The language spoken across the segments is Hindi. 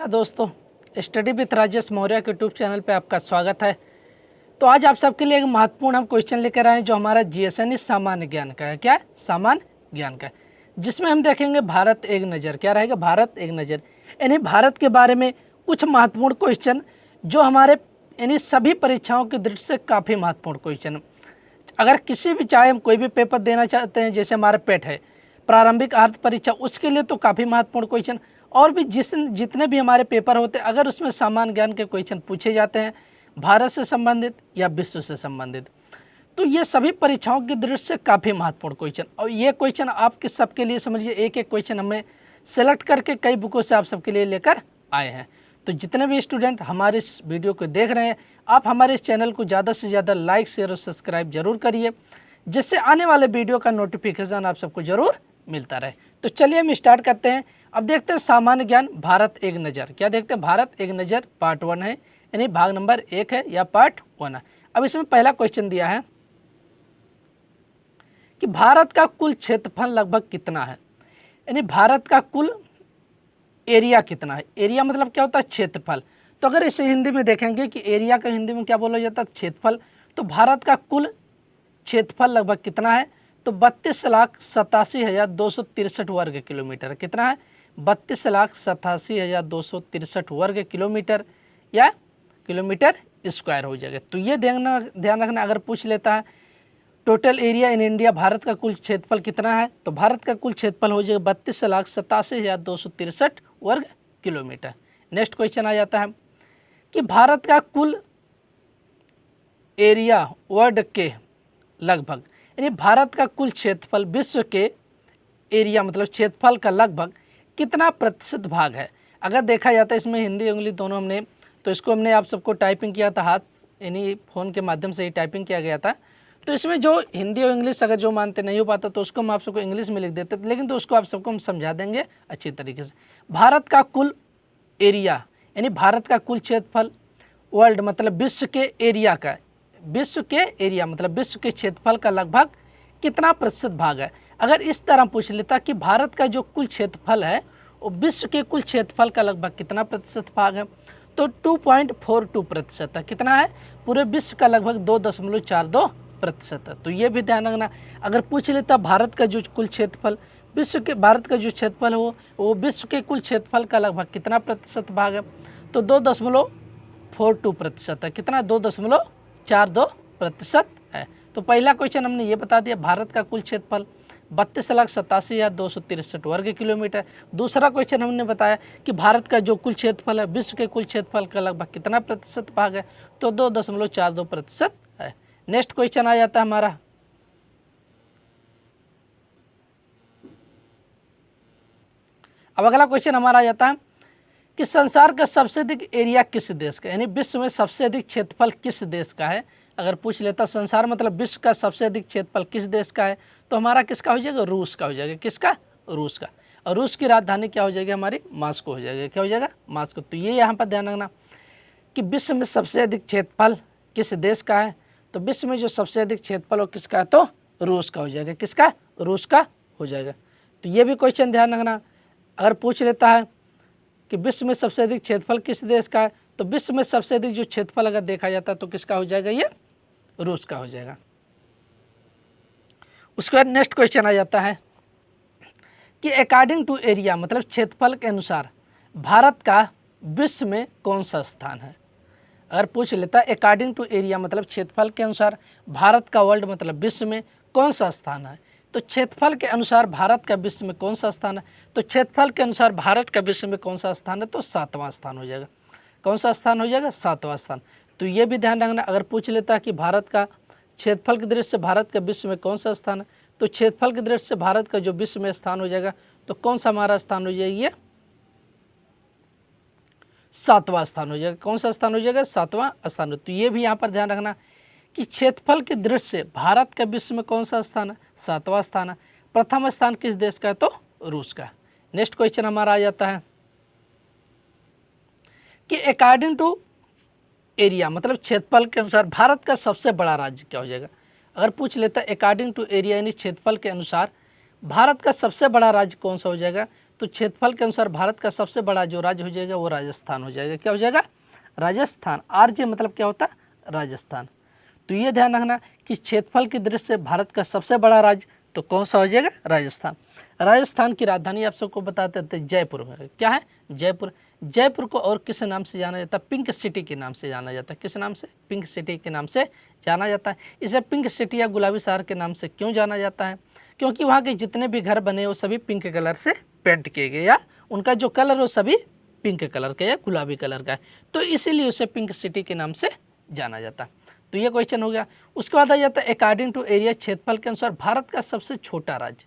दोस्तों, स्टडी विथ राजेश मौर्य के यूट्यूब चैनल पे आपका स्वागत है। तो आज आप सबके लिए एक महत्वपूर्ण हम क्वेश्चन लेकर आए हैं जो हमारा जीएसएनई सामान्य ज्ञान का है। क्या है? सामान्य ज्ञान का है, जिसमें हम देखेंगे भारत एक नज़र। क्या रहेगा? भारत एक नज़र, यानी भारत के बारे में कुछ महत्वपूर्ण क्वेश्चन जो हमारे यानी सभी परीक्षाओं की दृष्टि से काफ़ी महत्वपूर्ण क्वेश्चन। अगर किसी भी चाहे हम कोई भी पेपर देना चाहते हैं, जैसे हमारा पेट है प्रारंभिक अर्ध परीक्षा, उसके लिए तो काफ़ी महत्वपूर्ण क्वेश्चन। और भी जितने भी हमारे पेपर होते हैं, अगर उसमें सामान्य ज्ञान के क्वेश्चन पूछे जाते हैं भारत से संबंधित या विश्व से संबंधित, तो ये सभी परीक्षाओं की दृष्टि से काफ़ी महत्वपूर्ण क्वेश्चन। और ये क्वेश्चन आपके सबके लिए समझिए एक एक क्वेश्चन हमें सेलेक्ट करके कई बुकों से आप सबके लिए लेकर आए हैं। तो जितने भी स्टूडेंट हमारे इस वीडियो को देख रहे हैं, आप हमारे इस चैनल को ज़्यादा से ज़्यादा लाइक शेयर और सब्सक्राइब जरूर करिए, जिससे आने वाले वीडियो का नोटिफिकेशन आप सबको जरूर मिलता रहे। तो चलिए हम स्टार्ट करते हैं। अब देखते हैं सामान्य ज्ञान भारत एक नज़र। क्या देखते हैं? भारत एक नज़र पार्ट 1 है, यानी भाग नंबर 1 है या पार्ट 1 है। अब इसमें पहला क्वेश्चन दिया है कि भारत का कुल क्षेत्रफल लगभग कितना है, यानी भारत का कुल एरिया कितना है। एरिया मतलब क्या होता है? क्षेत्रफल। तो अगर इसे हिंदी में देखेंगे कि एरिया का हिंदी में क्या बोला जाता है? क्षेत्रफल। तो भारत का कुल क्षेत्रफल लगभग कितना है? तो 32,87,263 वर्ग किलोमीटर। कितना है? 32,87,263 वर्ग किलोमीटर या किलोमीटर स्क्वायर हो जाएगा। तो ये ध्यान रखना, अगर पूछ लेता है total area in India, Bharat का कुल क्षेत्रफल कितना है, तो भारत का कुल क्षेत्रफल हो जाएगा 32,87,263 वर्ग किलोमीटर। नेक्स्ट क्वेश्चन आ जाता है कि भारत का कुल एरिया वर्ल्ड के लगभग, यानी भारत का कुल क्षेत्रफल विश्व के एरिया मतलब क्षेत्रफल का लगभग कितना प्रतिशत भाग है। अगर देखा जाता है इसमें हिंदी इंग्लिश दोनों हमने, तो इसको हमने आप सबको टाइपिंग किया था हाथ, यानी फ़ोन के माध्यम से ही टाइपिंग किया गया था। तो इसमें जो हिंदी और इंग्लिश अगर जो मानते नहीं हो पाता तो उसको हम आप सबको इंग्लिश में लिख देते, लेकिन तो उसको आप सबको हम समझा देंगे अच्छी तरीके से। भारत का कुल एरिया यानी भारत का कुल क्षेत्रफल वर्ल्ड मतलब विश्व के एरिया का, विश्व के एरिया मतलब विश्व के क्षेत्रफल का लगभग कितना प्रतिशत भाग है। अगर इस तरह पूछ लेता कि भारत का जो कुल क्षेत्रफल है वो विश्व के कुल क्षेत्रफल का लगभग कितना प्रतिशत भाग है, तो 2.42% है। कितना है? पूरे विश्व का लगभग 2.42% है। तो ये भी ध्यान रखना। अगर पूछ लेता भारत का जो कुल क्षेत्रफल विश्व के, भारत का जो क्षेत्रफल है वो विश्व के कुल क्षेत्रफल का लगभग कितना प्रतिशत भाग है, तो 2.42% है। कितना? 2.42% है। तो पहला क्वेश्चन हमने ये बता दिया, भारत का कुल क्षेत्रफल 32,87,263 वर्ग किलोमीटर। दूसरा क्वेश्चन हमने बताया कि भारत का जो कुल क्षेत्रफल है विश्व के कुल क्षेत्रफल का लगभग कितना प्रतिशत भाग है, तो 2.42% है। नेक्स्ट क्वेश्चन आ जाता है हमारा, अब अगला क्वेश्चन हमारा आ जाता है कि संसार का सबसे अधिक एरिया किस देश का, यानी विश्व में सबसे अधिक क्षेत्रफल किस देश का है। अगर पूछ लेता संसार मतलब विश्व का सबसे अधिक क्षेत्रफल किस देश का है, तो हमारा किसका हो जाएगा? रूस का हो जाएगा। किसका? रूस का। और रूस की राजधानी क्या हो जाएगी? हमारी मॉस्को हो जाएगा। क्या हो जाएगा? मॉस्को। तो ये यहाँ पर ध्यान रखना कि विश्व में सबसे अधिक क्षेत्रफल किस देश का है, तो विश्व में जो सबसे अधिक क्षेत्रफल हो किसका है, तो रूस का हो जाएगा। किसका? रूस का हो जाएगा। तो ये भी क्वेश्चन ध्यान रखना। अगर पूछ लेता है कि विश्व में सबसे अधिक क्षेत्रफल किस देश का है, तो विश्व में सबसे अधिक जो क्षेत्रफल अगर देखा जाता है तो किसका हो जाएगा? ये रूस का हो जाएगा। उसके बाद नेक्स्ट क्वेश्चन आ जाता है कि अकॉर्डिंग टू एरिया मतलब क्षेत्रफल के अनुसार भारत का विश्व में कौन सा स्थान है। अगर पूछ लेता है अकॉर्डिंग टू एरिया मतलब क्षेत्रफल के अनुसार भारत का वर्ल्ड मतलब विश्व में कौन सा स्थान है, तो क्षेत्रफल के अनुसार भारत का विश्व में कौन सा स्थान है, तो क्षेत्रफल के अनुसार भारत का विश्व में कौन सा स्थान है, तो 7वां स्थान हो जाएगा। कौन सा स्थान हो जाएगा? 7वां स्थान। तो ये भी ध्यान रखना। अगर पूछ लेता है कि भारत का क्षेत्रफल की दृष्टि से भारत का विश्व में कौन सा स्थान है, तो क्षेत्रफल की दृष्टि से भारत का जो विश्व में स्थान हो जाएगा, तो कौन सा हमारा स्थान हो जाएगा? ये 7वां स्थान हो जाएगा। कौन सा स्थान हो जाएगा? 7वां स्थान। तो ये भी यहाँ पर ध्यान रखना कि क्षेत्रफल की दृष्टि से भारत का विश्व में कौन सा स्थान है? 7वां स्थान है। प्रथम स्थान किस देश का है? तो रूस का। नेक्स्ट क्वेश्चन हमारा आ जाता है कि अकॉर्डिंग टू एरिया मतलब क्षेत्रफल के अनुसार भारत का सबसे बड़ा राज्य क्या हो जाएगा। अगर पूछ लेता है अकॉर्डिंग टू एरिया यानी क्षेत्रफल के अनुसार भारत का सबसे बड़ा राज्य कौन सा हो जाएगा, तो तो क्षेत्रफल के अनुसार भारत का सबसे बड़ा जो राज्य हो जाएगा वो राजस्थान हो जाएगा। क्या हो जाएगा? राजस्थान। आरजे मतलब क्या होता है? राजस्थान। तो ये ध्यान रखना कि क्षेत्रफल की दृष्टि से भारत का सबसे बड़ा राज्य तो कौन सा हो जाएगा? राजस्थान। राजस्थान की राजधानी आप सबको बताते थे जयपुर है। क्या है? जयपुर। जयपुर को और किस नाम से जाना जाता है? पिंक सिटी के नाम से जाना जाता है। किस नाम से? पिंक सिटी के नाम से जाना जाता है। इसे पिंक सिटी या गुलाबी शहर के नाम से क्यों जाना जाता है? क्योंकि वहाँ के जितने भी घर बने वो सभी पिंक कलर से पेंट किए गए, या उनका जो कलर वो सभी पिंक कलर का या गुलाबी कलर का है, तो इसीलिए उसे पिंक सिटी के नाम से जाना जाता है। तो ये क्वेश्चन हो गया। उसके बाद आ जाता है अकॉर्डिंग टू एरिया, क्षेत्रफल के अनुसार भारत का सबसे छोटा राज्य।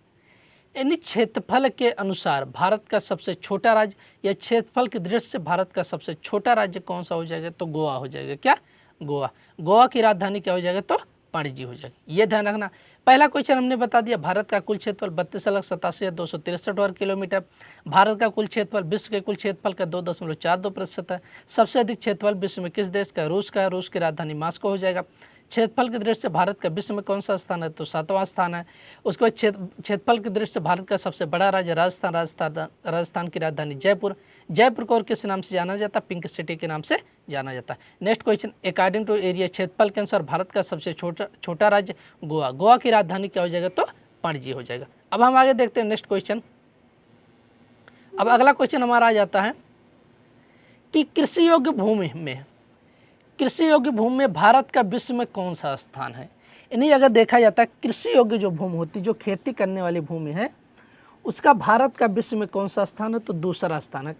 यानी क्षेत्रफल के अनुसार भारत का सबसे छोटा राज्य या क्षेत्रफल की दृष्टि से भारत का सबसे छोटा राज्य कौन सा हो जाएगा? तो गोवा हो जाएगा। क्या? गोवा। गोवा की राजधानी क्या हो जाएगा? तो पणजी हो जाएगी। ये ध्यान रखना। पहला क्वेश्चन हमने बता दिया, भारत का कुल क्षेत्रफल 32,87,263 वर्ग किलोमीटर। भारत का कुल क्षेत्रफल विश्व के कुल क्षेत्रफल का 2.42% है। सबसे अधिक क्षेत्रफल विश्व में किस देश का? रूस का। रूस की राजधानी मॉस्को हो जाएगा। क्षेत्रफल की दृष्टि से भारत का विश्व में कौन सा स्थान है? तो 7वां स्थान है। उसके बाद क्षेत्रफल की दृष्टि से भारत का सबसे बड़ा राज्य राजस्थान। राजस्थान की राजधानी जयपुर। जयपुर को और किस नाम से जाना जाता है? पिंक सिटी के नाम से जाना जाता है। Next question, according to area, क्षेत्रफल के अनुसार भारत का सबसे छोटा राज्य गोवा। गोवा की राजधानी क्या हो जाएगा? तो पणजी हो जाएगा। अब हम आगे देखते हैं नेक्स्ट क्वेश्चन। अब अगला क्वेश्चन हमारा आ जाता है कि कृषि योग्य भूमि में भारत का विश्व में कौन सा स्थान है? इन्हीं अगर देखा जाता है कृषि योग्य जो भूमि होती है, जो खेती करने वाली भूमि है, उसका भारत का विश्व में कौन सा स्थान है? तो दूसरा स्थान है।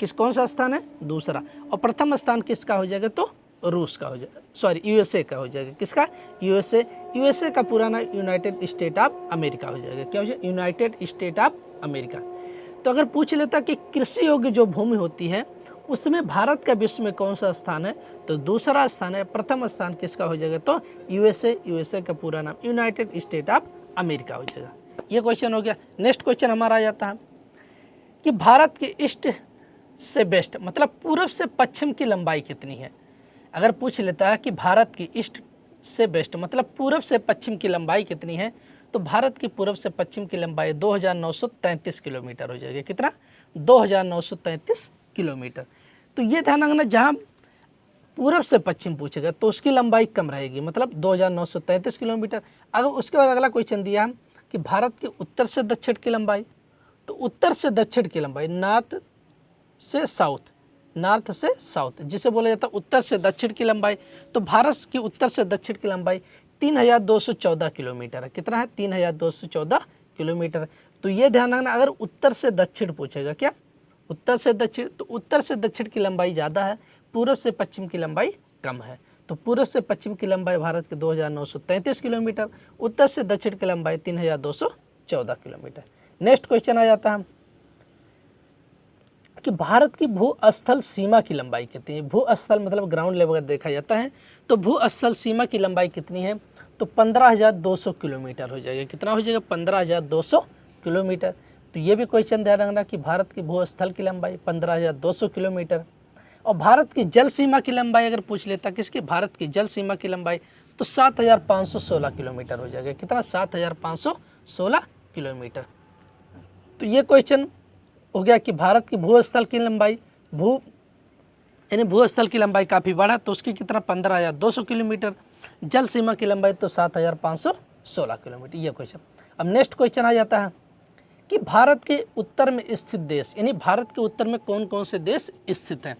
कौन सा स्थान है? दूसरा। और प्रथम स्थान किसका हो जाएगा? तो रूस का हो जाएगा, सॉरी यूएसए का हो जाएगा। किसका? यूएसए का पूरा नाम यूनाइटेड स्टेट ऑफ अमेरिका हो जाएगा। क्या हो जाएगा? United state of America. तो अगर पूछ लेता कि कृषि योग्य जो भूमि होती है उसमें भारत का विश्व में कौन सा स्थान है? तो दूसरा स्थान है। प्रथम स्थान किसका हो जाएगा? तो यूएसए का पूरा नाम यूनाइटेड स्टेट ऑफ अमेरिका हो जाएगा। ये क्वेश्चन हो गया। नेक्स्ट क्वेश्चन हमारा आ जाता है कि भारत के ईस्ट से वेस्ट मतलब पूर्व से पश्चिम की लंबाई कितनी है? अगर पूछ लेता है कि भारत की ईस्ट से वेस्ट मतलब पूर्व से पश्चिम की लंबाई कितनी है, तो भारत की पूर्व से पश्चिम की लंबाई 2933 किलोमीटर हो जाएगी। कितना? 2933 किलोमीटर। तो ये ध्यान रखना, जहाँ पूर्व से पश्चिम पूछेगा तो उसकी लंबाई कम रहेगी, मतलब 2933 किलोमीटर। अगर उसके बाद अगला क्वेश्चन दिया हम कि भारत के उत्तर से दक्षिण की लंबाई, तो उत्तर से दक्षिण की लंबाई नॉर्थ से साउथ जिसे बोला जाता है उत्तर से दक्षिण की लंबाई, तो भारत की उत्तर से दक्षिण की लंबाई 3214 किलोमीटर है। कितना है? 3214 किलोमीटर। तो ये ध्यान रखना, अगर उत्तर से दक्षिण पूछेगा, क्या उत्तर से दक्षिण, तो उत्तर से दक्षिण की लंबाई ज़्यादा है, पूर्व से पश्चिम की लंबाई कम है। तो पूर्व से पश्चिम की लंबाई भारत के 2933 किलोमीटर, उत्तर से दक्षिण की लंबाई 3214 किलोमीटर। नेक्स्ट क्वेश्चन आ जाता है कि भारत की भूस्थल सीमा की लंबाई कितनी है? भूस्थल मतलब ग्राउंड लेवल अगर देखा जाता है तो भूस्थल सीमा की लंबाई कितनी है? तो 15,200 किलोमीटर हो जाएगा। कितना हो जाएगा? 15,200 किलोमीटर। तो ये भी क्वेश्चन ध्यान रखना कि भारत की भूस्थल की लंबाई 15,200 किलोमीटर। और भारत की जल सीमा की लंबाई अगर पूछ लेता, किसकी? भारत की जल सीमा की लंबाई तो 7,516 किलोमीटर हो जाएगा। कितना? 7,516 किलोमीटर। तो ये क्वेश्चन हो गया कि भारत की भूस्थल की लंबाई भूस्थल की लंबाई काफ़ी बड़ा, तो उसकी कितना? 15,200 किलोमीटर। जल सीमा की लंबाई तो 7,516 किलोमीटर। ये क्वेश्चन। अब नेक्स्ट क्वेश्चन आ जाता है कि भारत के उत्तर में स्थित देश, यानी भारत के उत्तर में कौन कौन से देश स्थित हैं?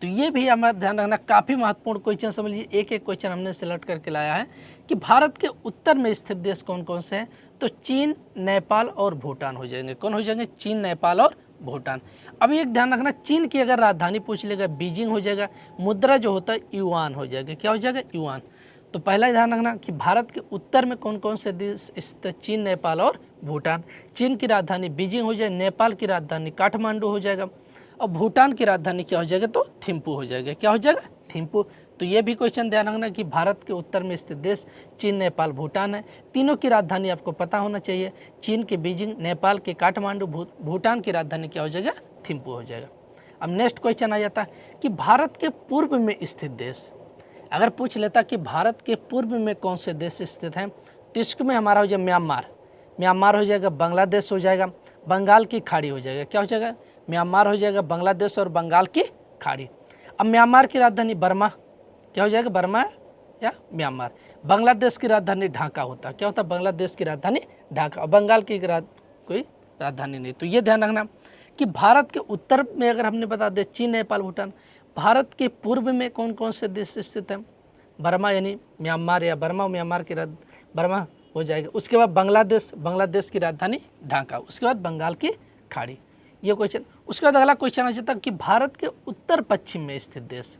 तो ये भी हमारा ध्यान रखना, काफ़ी महत्वपूर्ण क्वेश्चन। समझ लीजिए, एक एक क्वेश्चन हमने सिलेक्ट करके लाया है कि भारत के उत्तर में स्थित देश कौन कौन से हैं। तो चीन, नेपाल और भूटान हो जाएंगे। कौन हो जाएंगे? चीन, नेपाल और भूटान। अब एक ध्यान रखना, चीन की अगर राजधानी पूछ लेगा बीजिंग हो जाएगा, मुद्रा जो होता है युआन हो जाएगा। क्या हो जाएगा? युआन। तो पहला ध्यान रखना कि भारत के उत्तर में कौन कौन से देश स्थित? चीन, नेपाल और भूटान। चीन की राजधानी बीजिंग हो जाएगी, नेपाल की राजधानी काठमांडू हो जाएगा, और भूटान की राजधानी क्या हो जाएगा? तो थिम्पू हो जाएगा। क्या हो जाएगा? थिम्पू। तो ये भी क्वेश्चन ध्यान रखना कि भारत के उत्तर में स्थित देश चीन, नेपाल, भूटान है। तीनों की राजधानी आपको पता होना चाहिए, चीन के बीजिंग, नेपाल के काठमांडू, भूटान की राजधानी क्या हो जाएगा? थिम्पू हो जाएगा। अब नेक्स्ट क्वेश्चन आ जाता है कि भारत के पूर्व में स्थित देश, अगर पूछ लेता कि भारत के पूर्व में कौन से देश स्थित हैं, तो इसमें हमारा हो जाएगा म्यांमार हो जाएगा, बांग्लादेश हो जाएगा, बंगाल की खाड़ी हो जाएगा। क्या हो जाएगा? म्यांमार हो जाएगा, बांग्लादेश और बंगाल की खाड़ी। अब म्यांमार की राजधानी बर्मा, क्या हो जाएगा? बर्मा या म्यांमार। बांग्लादेश की राजधानी ढाका होता है। क्या होता है? बांग्लादेश की राजधानी ढाका। और बंगाल की कोई राजधानी नहीं। तो ये ध्यान रखना कि भारत के उत्तर में अगर हमने बता दें चीन, नेपाल, भूटान, भारत के पूर्व में कौन कौन से देश स्थित हैं? बर्मा यानी म्यांमार या बर्मा, म्यांमार की बर्मा हो जाएगा। उसके बाद बांग्लादेश, बांग्लादेश की राजधानी ढाका। उसके बाद बंगाल की खाड़ी। ये क्वेश्चन। उसके बाद अगला क्वेश्चन आ जाता है कि भारत के उत्तर पश्चिम में स्थित देश।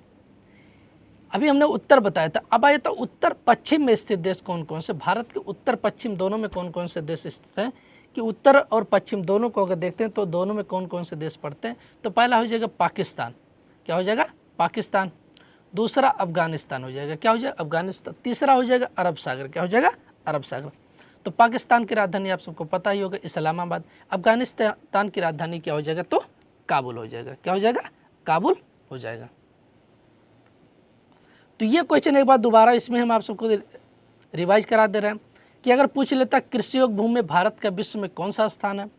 अभी हमने उत्तर बताया था, अब आया था उत्तर पश्चिम में स्थित देश कौन कौन से। भारत के उत्तर पश्चिम दोनों में कौन कौन से देश स्थित हैं? कि उत्तर और पश्चिम दोनों को अगर देखते हैं तो दोनों में कौन कौन से देश पड़ते हैं? तो पहला हो जाएगा पाकिस्तान। क्या हो जाएगा? पाकिस्तान। दूसरा अफगानिस्तान हो जाएगा। क्या हो जाएगा? अफगानिस्तान। तीसरा हो जाएगा अरब सागर। क्या हो जाएगा? अरब सागर। तो पाकिस्तान की राजधानी आप सबको पता ही होगा, इस्लामाबाद। अफगानिस्तान की राजधानी क्या हो जाएगा? तो काबुल हो जाएगा। क्या हो जाएगा? काबुल हो जाएगा। तो ये क्वेश्चन एक बार दोबारा इसमें हम आप सबको रिवाइज करा दे रहे हैं कि अगर पूछ लेता कृषि योग्य भूमि में भारत का विश्व में कौन सा स्थान है,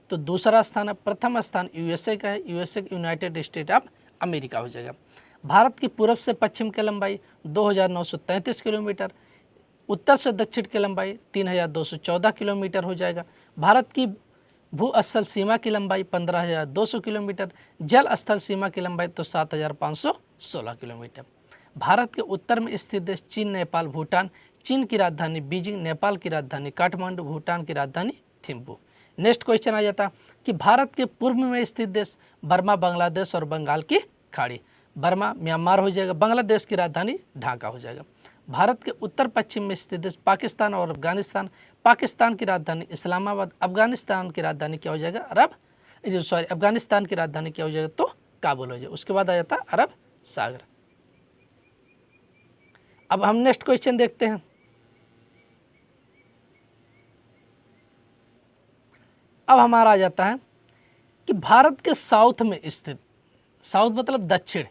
तो दूसरा स्थान है। प्रथम स्थान यूएसए का है, USA United state of America हो जाएगा। भारत की पूर्व से पश्चिम की लंबाई 2933 किलोमीटर, उत्तर से दक्षिण की लंबाई 3214 किलोमीटर हो जाएगा। भारत की भूस्थल सीमा की लंबाई 15200 किलोमीटर, जल स्थल सीमा की लंबाई तो 7516 किलोमीटर। भारत के उत्तर में स्थित देश चीन, नेपाल, भूटान। चीन की राजधानी बीजिंग, नेपाल की राजधानी काठमांडू, भूटान की राजधानी थिम्पू। नेक्स्ट क्वेश्चन आ जाता कि भारत के पूर्व में स्थित देश बर्मा, बांग्लादेश और बंगाल की खाड़ी। बर्मा म्यांमार हो जाएगा, बांग्लादेश की राजधानी ढाका हो जाएगा। भारत के उत्तर पश्चिम में स्थित देश पाकिस्तान और अफगानिस्तान। पाकिस्तान की राजधानी इस्लामाबाद, अफगानिस्तान की राजधानी क्या हो जाएगा? अफगानिस्तान की राजधानी क्या हो जाएगा? तो काबुल हो जाएगा। उसके बाद आ जाता अरब सागर। अब हम नेक्स्ट क्वेश्चन देखते हैं। अब हमारा आ जाता है कि भारत के साउथ में स्थित, साउथ मतलब दक्षिण,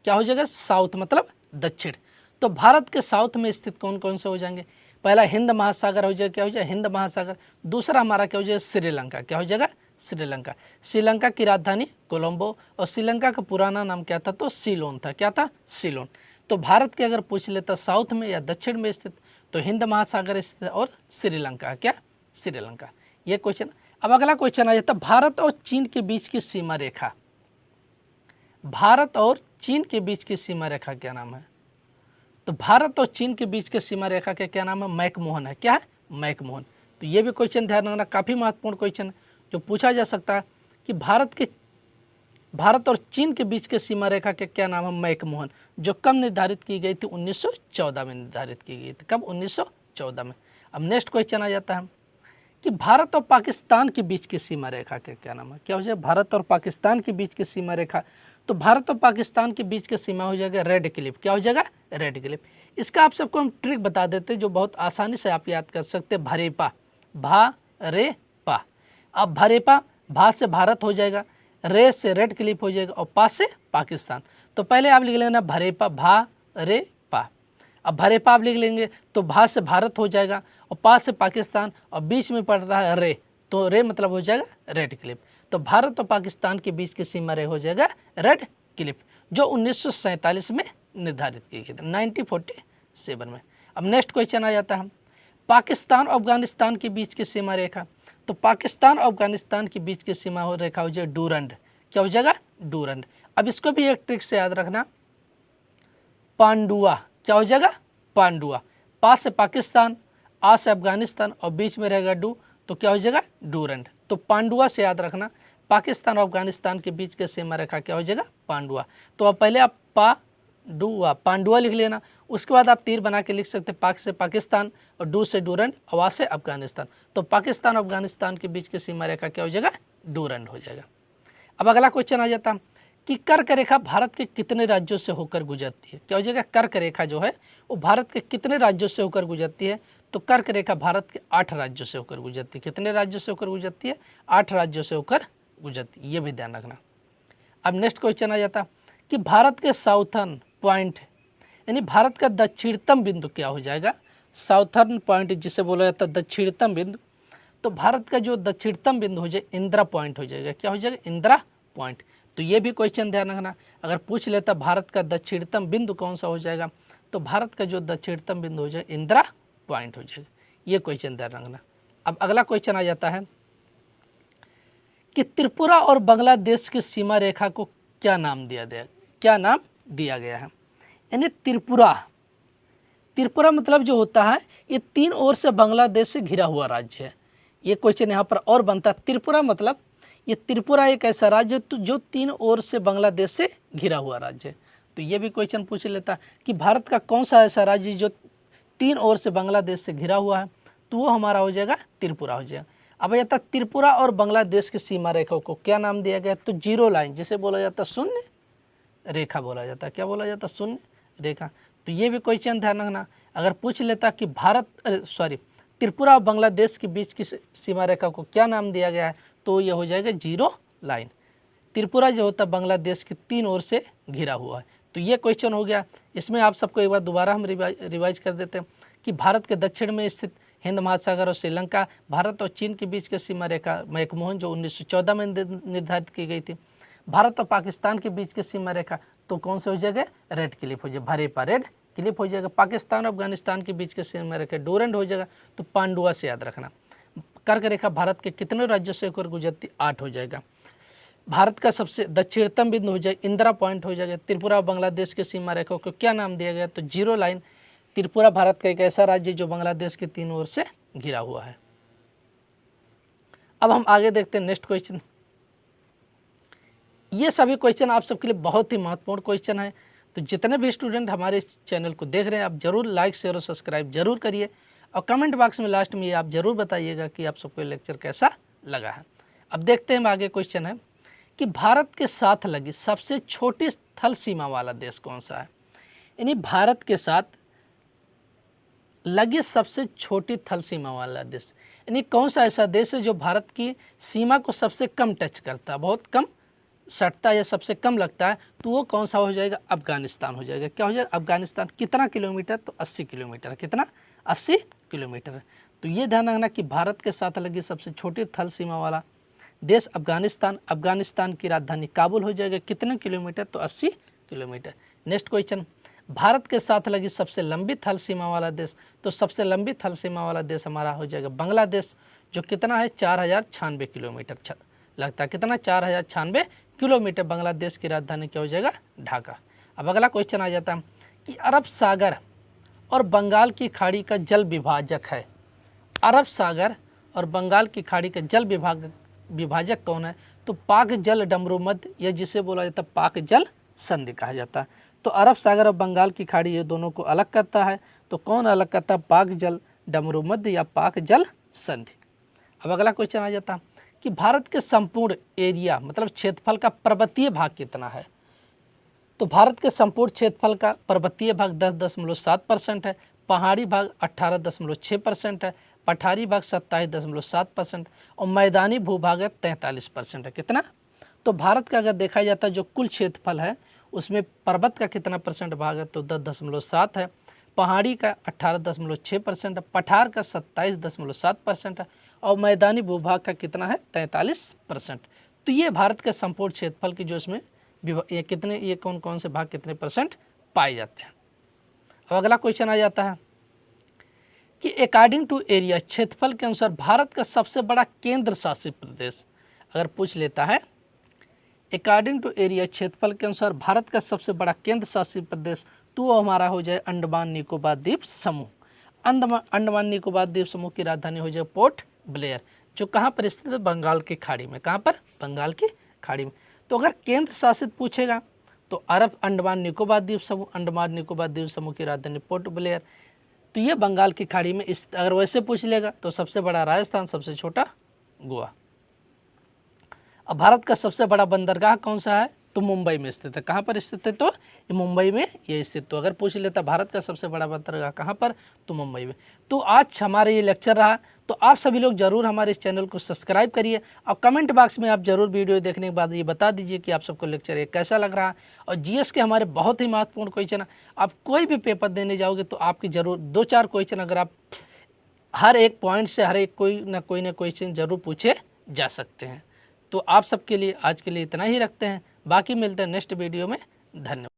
क्या हो जाएगा? साउथ मतलब दक्षिण। तो भारत के साउथ में स्थित कौन कौन से हो जाएंगे? पहला हिंद महासागर हो जाएगा। क्या हो जाएगा? हिंद महासागर। दूसरा हमारा क्या हो जाएगा? श्रीलंका। क्या हो जाएगा? श्रीलंका। श्रीलंका की राजधानी कोलंबो, और श्रीलंका का पुराना नाम क्या था? तो सीलोन था। क्या था? सीलोन। तो भारत के अगर पूछ लेता साउथ में या दक्षिण में स्थित, तो हिंद महासागर स्थित और श्रीलंका। क्या? श्रीलंका। ये क्वेश्चन। अब अगला क्वेश्चन आ जाता भारत और चीन के बीच की सीमा रेखा। भारत और चीन के बीच की सीमा रेखा क्या नाम है? तो भारत और चीन के बीच के सीमा रेखा का क्या नाम है? मैकमोहन है। क्या है? मैकमोहन। तो ये भी क्वेश्चन ध्यान रखना, काफ़ी महत्वपूर्ण क्वेश्चन है जो पूछा जा सकता है कि भारत और चीन के बीच के सीमा रेखा के क्या नाम है? मैकमोहन। जो कब निर्धारित की गई थी? 1914 में निर्धारित की गई थी। कब? 1914 में। अब नेक्स्ट क्वेश्चन आ जाता है कि भारत और पाकिस्तान के बीच की सीमा रेखा के क्या नाम है? क्या हो जाएगा? भारत और पाकिस्तान के बीच की सीमा रेखा। तो भारत और पाकिस्तान के बीच की सीमा हो जाएगा रेड क्लिफ। क्या हो जाएगा? Red Cliff. इसका आप सबको हम ट्रिक बता देते जो बहुत आसानी से आप याद कर सकते। भरेपा, भा-रे-पा। अब भरेपा, भा से भारत हो जाएगा, रे से रेड क्लिफ हो जाएगा और पा से पाकिस्तान। तो पहले आप लिख लेना भरेपा, भा-रे-पा। अब भरेपा आप लिख लेंगे तो भा से भारत हो जाएगा और पा से पाकिस्तान और बीच में पड़ता है रे, तो रे मतलब हो जाएगा रेड क्लिफ। तो भारत और पाकिस्तान के बीच की सीमा रे हो जाएगा रेड क्लिफ, जो 1947 में निर्धारित की गई थी, 1947 में। अब नेक्स्ट क्वेश्चन आ जाता है पाकिस्तान और अफगानिस्तान के बीच की सीमा रेखा। तो पाकिस्तान और अफगानिस्तान के बीच की सीमा रेखा हो जाएगा डूरंड। क्या हो जाएगा? डूरंड। अब इसको भी एक ट्रिक से याद रखना, पांडुआ। क्या हो जाएगा? पांडुआ। पा से पाकिस्तान, आ से अफगानिस्तान और बीच में रहेगा डू, तो क्या हो जाएगा? डूरंड। तो पांडुआ से याद रखना, पाकिस्तान और अफगानिस्तान के बीच के सीमा रेखा क्या हो जाएगा? पांडुआ। तो अब पहले आप पांडुआ लिख लेना, उसके बाद आप तीर बना के लिख सकते पाक से पाकिस्तान और डू से डूरंड और वा से अफगानिस्तान। तो पाकिस्तान और अफगानिस्तान के बीच की सीमा रेखा क्या हो जाएगा? डूरंड हो जाएगा। अब अगला क्वेश्चन आ जाता कि कर्क रेखा भारत के कितने राज्यों से होकर गुजरती है? क्या हो जाएगा? कर्क रेखा जो है वो भारत के कितने राज्यों से होकर गुजरती है? तो कर्क रेखा भारत के 8 राज्यों से होकर गुजरती है। कितने राज्यों से होकर गुजरती है? 8 राज्यों से होकर गुजरती है, ये भी ध्यान रखना। अब नेक्स्ट क्वेश्चन आ जाता कि भारत के साउथर्न पॉइंट यानी भारत का दक्षिणतम बिंदु क्या हो जाएगा? साउथर्न पॉइंट जिसे बोला जाता है दक्षिणतम बिंदु, तो भारत का जो दक्षिणतम बिंदु हो जाए इंदिरा पॉइंट हो जाएगा। क्या हो जाएगा? इंदिरा पॉइंट। तो ये भी क्वेश्चन ध्यान रखना। अगर पूछ लेता भारत का दक्षिणतम बिंदु कौन सा हो जाएगा, तो भारत का जो दक्षिणतम बिंदु हो जाए इंदिरा पॉइंट हो जाएगा। ये क्वेश्चन ध्यान रखना। अब अगला क्वेश्चन आ जाता है कि त्रिपुरा और बांग्लादेश की सीमा रेखा को क्या नाम दिया गया है? यानी त्रिपुरा मतलब जो होता है ये 3 ओर से बांग्लादेश से घिरा हुआ राज्य है। ये क्वेश्चन यहाँ पर और बनता है। त्रिपुरा मतलब ये त्रिपुरा एक ऐसा राज्य जो 3 ओर से बांग्लादेश से घिरा हुआ राज्य है। तो ये भी क्वेश्चन पूछ लेता कि भारत का कौन सा ऐसा राज्य जो 3 ओर से बांग्लादेश से घिरा हुआ है, तो वो हमारा हो जाएगा त्रिपुरा हो जाएगा। अब यथा त्रिपुरा और बांग्लादेश की सीमा रेखा को क्या नाम दिया गया? तो जीरो लाइन, जिसे बोला जाता शून्य रेखा बोला जाता है। क्या बोला जाता? शून्य रेखा। तो ये भी क्वेश्चन ध्यान रखना। अगर पूछ लेता कि त्रिपुरा और बांग्लादेश के बीच की सीमा रेखा को क्या नाम दिया गया है, तो ये हो जाएगा जीरो लाइन। त्रिपुरा जो होता है बांग्लादेश के 3 ओर से घिरा हुआ है। तो ये क्वेश्चन हो गया। इसमें आप सबको एक बार दोबारा हम रिवाइज कर देते हैं कि भारत के दक्षिण में स्थित हिंद महासागर और श्रीलंका, भारत और चीन के बीच की सीमा रेखा मैकमोहन जो 1914 में निर्धारित की गई थी। भारत और पाकिस्तान के बीच की सीमा रेखा तो कौन से हो जाएगा? रेड क्लिफ हो जाएगा, भारेपा रेड क्लिफ हो जाएगा। पाकिस्तान और अफगानिस्तान के बीच की सीमा रेखा डोरेंट हो जाएगा, तो पांडुआ से याद रखना। कर्क रेखा भारत के कितने राज्यों से होकर गुजरती? 8 हो जाएगा। भारत का सबसे दक्षिणतम बिंदु हो जाए इंदिरा पॉइंट हो जाएगा। त्रिपुरा और बांग्लादेश की सीमा रेखा को क्या नाम दिया गया? तो जीरो लाइन। त्रिपुरा भारत का एक ऐसा राज्य जो बांग्लादेश के 3 ओर से घिरा हुआ है। अब हम आगे देखते हैं नेक्स्ट क्वेश्चन। ये सभी क्वेश्चन आप सबके लिए बहुत ही महत्वपूर्ण क्वेश्चन है। तो जितने भी स्टूडेंट हमारे चैनल को देख रहे हैं, आप जरूर लाइक शेयर और सब्सक्राइब जरूर करिए, और कमेंट बॉक्स में लास्ट में ये आप जरूर बताइएगा कि आप सबको लेक्चर कैसा लगा है। अब देखते हैं आगे क्वेश्चन है कि भारत के साथ लगी सबसे छोटी थल सीमा वाला देश कौन सा है? यानी भारत के साथ लगी सबसे छोटी थल सीमा वाला देश, यानी कौन सा ऐसा देश है जो भारत की सीमा को सबसे कम टच करता है, बहुत कम सटता है या सबसे कम लगता है, तो वो कौन सा हो जाएगा? अफगानिस्तान हो जाएगा। क्या हो जाएगा? अफगानिस्तान। कितना किलोमीटर? तो 80 किलोमीटर। कितना? 80 किलोमीटर है। तो ये ध्यान रखना कि भारत के साथ लगी सबसे छोटी थल सीमा वाला देश अफगानिस्तान। अफगानिस्तान की राजधानी काबुल हो जाएगा। कितने किलोमीटर? तो 80 किलोमीटर। नेक्स्ट क्वेश्चन, भारत के साथ लगी सबसे लंबी थल सीमा वाला देश, तो सबसे लंबी थल सीमा वाला देश हमारा हो जाएगा बांग्लादेश, जो कितना है? 4096 किलोमीटर लगता है। कितना? 4096 किलोमीटर। बांग्लादेश की राजधानी क्या हो जाएगा? ढाका। अब अगला क्वेश्चन आ जाता है कि अरब सागर और बंगाल की खाड़ी का जल विभाजक है। अरब सागर और बंगाल की खाड़ी का जल विभाजक कौन है? तो पाक जल डमरू मध्य, या जिसे बोला जाता है पाक जल संधि कहा जाता है। तो अरब सागर और बंगाल की खाड़ी ये दोनों को अलग करता है। तो कौन अलग करता है? पाक जल डमरू मध्य या पाक जल संधि। अब अगला क्वेश्चन आ जाता है कि भारत के संपूर्ण एरिया मतलब क्षेत्रफल का पर्वतीय भाग कितना है? तो भारत के संपूर्ण क्षेत्रफल का पर्वतीय भाग 10.7% है, पहाड़ी भाग 18.6% है, पठारी भाग 27.7% और मैदानी भूभाग 43% है। कितना? तो भारत का अगर देखा जाता है जो कुल क्षेत्रफल है उसमें पर्वत का कितना परसेंट भाग है? तो 10.7 है, पहाड़ी का 18.6% है, पठार का 27.7% है और मैदानी भूभाग का कितना है? 43%। तो ये भारत के संपूर्ण क्षेत्रफल की जो इसमें ये कौन कौन से भाग कितने परसेंट पाए जाते हैं। अब अगला क्वेश्चन आ जाता है कि अकॉर्डिंग टू एरिया, क्षेत्रफल के अनुसार भारत का सबसे बड़ा केंद्र शासित प्रदेश अगर पूछ लेता है, अकॉर्डिंग टू एरिया क्षेत्रफल के अनुसार भारत का सबसे बड़ा केंद्र शासित प्रदेश, तो वो हमारा हो जाए अंडमान निकोबार द्वीप समूह। अंडमान निकोबार द्वीप समूह की राजधानी हो जाए पोर्ट ब्लेयर, जो कहाँ पर स्थित है? बंगाल की खाड़ी में। कहाँ पर? बंगाल की खाड़ी में। तो अगर केंद्र शासित पूछेगा तो अंडमान निकोबार द्वीप समूह, अंडमान निकोबार द्वीप समूह की राजधानी पोर्ट ब्लेयर, तो ये बंगाल की खाड़ी में। अगर वैसे पूछ लेगा तो सबसे बड़ा राजस्थान, सबसे छोटा गोवा। अब भारत का सबसे बड़ा बंदरगाह कौन सा है? तो मुंबई में स्थित है। कहाँ पर स्थित है? तो ये मुंबई में ये स्थित। तो अगर पूछ लेता भारत का सबसे बड़ा बंदरगाह कहाँ पर? तो मुंबई में। तो आज हमारा ये लेक्चर रहा। तो आप सभी लोग जरूर हमारे इस चैनल को सब्सक्राइब करिए और कमेंट बॉक्स में आप जरूर वीडियो देखने के बाद ये बता दीजिए कि आप सबको लेक्चर ये कैसा लग रहा है। और जीएस के हमारे बहुत ही महत्वपूर्ण क्वेश्चन है। आप कोई भी पेपर देने जाओगे तो आपकी जरूर 2-4 क्वेश्चन अगर आप हर एक पॉइंट से हर एक कोई ना कोई क्वेश्चन जरूर पूछे जा सकते हैं। तो आप सबके लिए आज के लिए इतना ही रखते हैं, बाकी मिलते हैं नेक्स्ट वीडियो में। धन्यवाद।